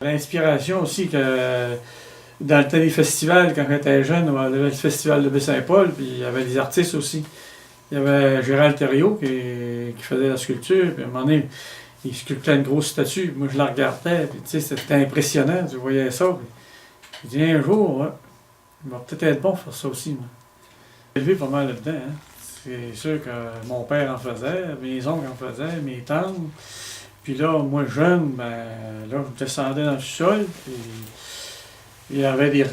l'inspiration aussi que dans le temps des festivals, quand j'étais jeune, on avait le festival de Baie-Saint-Paul, puis il y avait des artistes aussi. Il y avait Gérald Thériault qui faisait la sculpture, puis à un moment donné, il sculptait une grosse statue. Moi, je la regardais, puis tu sais, c'était impressionnant, tu voyais ça. Puis, je dis, un jour, ouais, il va peut-être être bon pour faire ça aussi, moi. J'ai élevé pas mal là-dedans, hein. C'est sûr que mon père en faisait, mes oncles en faisaient, mes tantes. Puis là, moi, jeune, ben, là, je descendais dans le sol, puis il y avait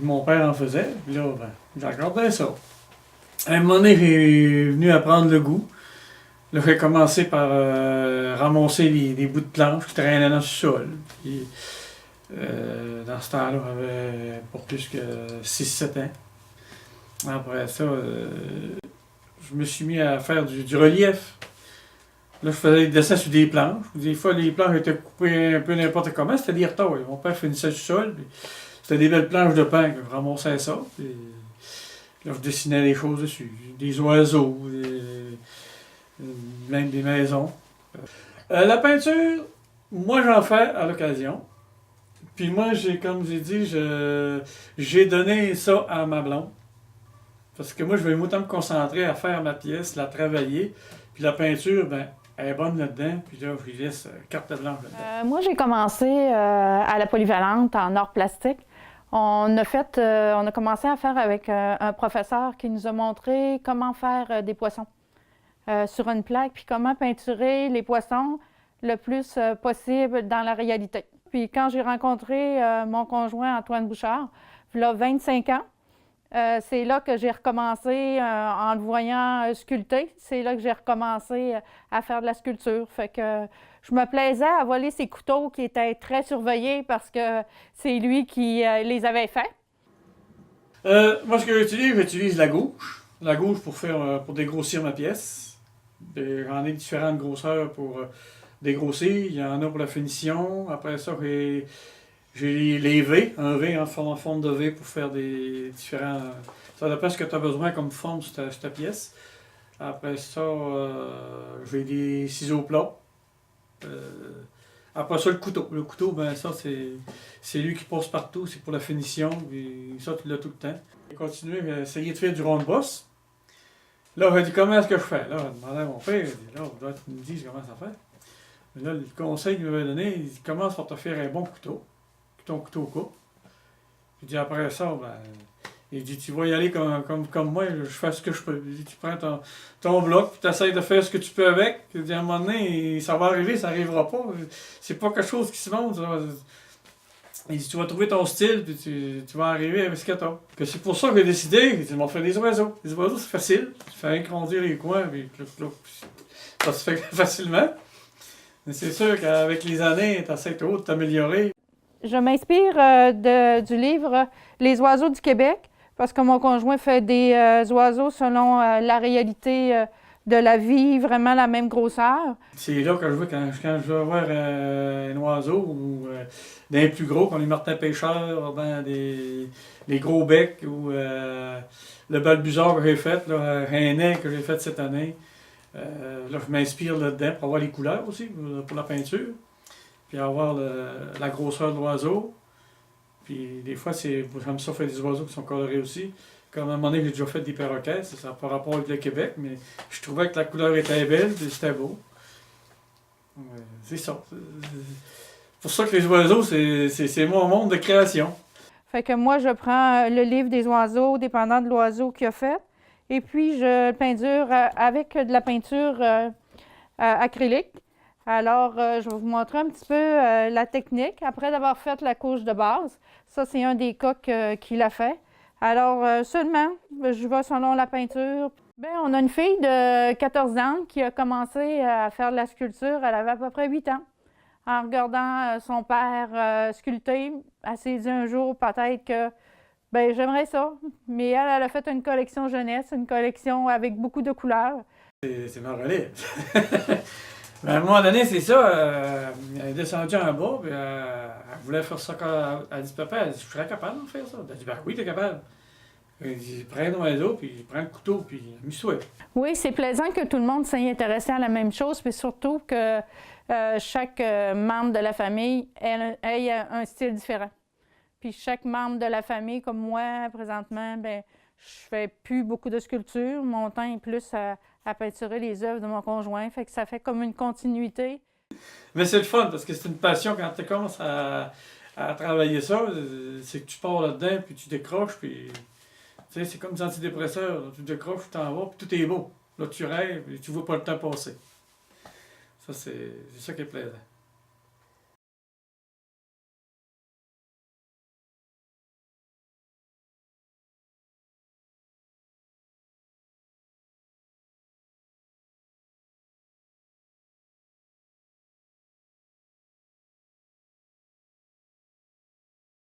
mon père en faisait, puis là, ben, je regardais ça. À un moment donné, j'ai venu à prendre le goût. Là, j'ai commencé par ramasser des bouts de planches qui traînaient dans le sol. Puis, dans ce temps-là, j'avais pas plus que 6-7 ans. Après ça, je me suis mis à faire du relief. Là, je faisais des dessins sur des planches. Des fois, les planches étaient coupées un peu n'importe comment. C'était des retards. Mon père finissait du sol. C'était des belles planches de pain que je ramassais ça. Puis, là, je dessinais des choses dessus. Des oiseaux, même des maisons. La peinture, moi, j'en fais à l'occasion. Puis moi, comme j'ai dit, j'ai donné ça à ma blonde. Parce que moi, je vais autant me concentrer à faire ma pièce, la travailler. Puis la peinture, ben, elle est bonne là-dedans. Puis là, je lui laisse carte blanche là-dedans. Moi, j'ai commencé à la polyvalente en art plastique. On a commencé à faire avec un professeur qui nous a montré comment faire des poissons sur une plaque, puis comment peinturer les poissons le plus possible dans la réalité. Puis quand j'ai rencontré mon conjoint Antoine Bouchard, il y a 25 ans, c'est là que j'ai recommencé, en le voyant sculpter, c'est là que j'ai recommencé à faire de la sculpture. Fait que je me plaisais à voler ses couteaux qui étaient très surveillés parce que c'est lui qui les avait faits. Moi, ce que j'utilise la gouge. La gouge pour dégrossir ma pièce. J'en ai différentes grosseurs pour dégrossir. Il y en a pour la finition. Après ça, j'ai les V, un V en forme de V pour faire des différents... Ça dépend de ce que tu as besoin comme forme sur ta pièce. Après ça, j'ai des ciseaux plats. Après ça, le couteau. Le couteau, ben ça, c'est lui qui passe partout. C'est pour la finition. Et ça, tu l'as tout le temps. J'ai continué à essayer de faire du rond de bosse. Là, j'ai dit, comment est-ce que je fais? Là, j'ai demandé à mon père, il dit, là, on doit me dire comment ça fait. Mais là, le conseil qu'il m'avait donné, il dit, commence par te faire un bon couteau. Ton couteau coupe. Puis dit après ça, ben, il dit tu vas y aller comme moi, je fais ce que je peux. Il dit, tu prends ton bloc, puis tu essaies de faire ce que tu peux avec. Il dit à un moment donné, ça va arriver, ça n'arrivera pas. C'est pas quelque chose qui se monte. Il dit tu vas trouver ton style, puis tu vas arriver avec ce que tu as. C'est pour ça que j'ai décidé, je m'en fais des oiseaux. Les oiseaux, c'est facile. Tu fais agrandir les coins, puis ça se fait facilement. Mais c'est sûr qu'avec les années, tu essaies de t'améliorer. Je m'inspire du livre Les oiseaux du Québec, parce que mon conjoint fait des oiseaux selon la réalité de la vie, vraiment la même grosseur. C'est là que je vois quand je vais voir un oiseau ou d'un plus gros, comme les martins pêcheurs, ben les gros becs ou le balbuzard que j'ai fait, là, rainet que j'ai fait cette année. Là, je m'inspire là-dedans pour avoir les couleurs aussi, pour la peinture. Puis avoir la grosseur de l'oiseau. Puis des fois, j'aime ça faire des oiseaux qui sont colorés aussi. Comme à un moment donné, j'ai déjà fait des perroquets, ça n'a pas rapport avec le Québec, mais je trouvais que la couleur était belle, et c'était beau. C'est ça. C'est pour ça que les oiseaux, c'est mon monde de création. Fait que moi, je prends le livre des oiseaux, dépendant de l'oiseau qu'il a fait, et puis je peinture avec de la peinture acrylique. Alors, je vais vous montrer un petit peu la technique. Après d'avoir fait la couche de base, ça c'est un des coques qu'il a fait. Alors, seulement, je vais selon la peinture. Bien, on a une fille de 14 ans qui a commencé à faire de la sculpture. Elle avait à peu près 8 ans. En regardant son père sculpter, elle s'est dit un jour peut-être que, bien, j'aimerais ça. Mais elle a fait une collection jeunesse, une collection avec beaucoup de couleurs. C'est ma relève. Ben, à un moment donné, c'est ça, elle est descendue en bas, puis elle voulait faire ça quand elle dit papa, elle dit, je serais capable de faire ça. Elle dit, ben oui, t'es capable. Il dit, prends un oiseau, puis prends le couteau, puis amuse-toi. Oui, c'est plaisant que tout le monde s'y intéresse à la même chose, puis surtout que chaque membre de la famille ait un style différent. Puis chaque membre de la famille, comme moi, présentement, ben je fais plus beaucoup de sculpture. Mon temps est plus à peinturer les œuvres de mon conjoint, fait que ça fait comme une continuité. Mais c'est le fun, parce que c'est une passion quand tu commences à travailler ça, c'est que tu pars là-dedans, puis tu décroches, puis tu sais, c'est comme des antidépresseurs. Tu décroches, tu t'en vas, puis tout est beau. Là, tu rêves, et tu vois pas le temps passer. Ça, c'est ça qui est plaisant.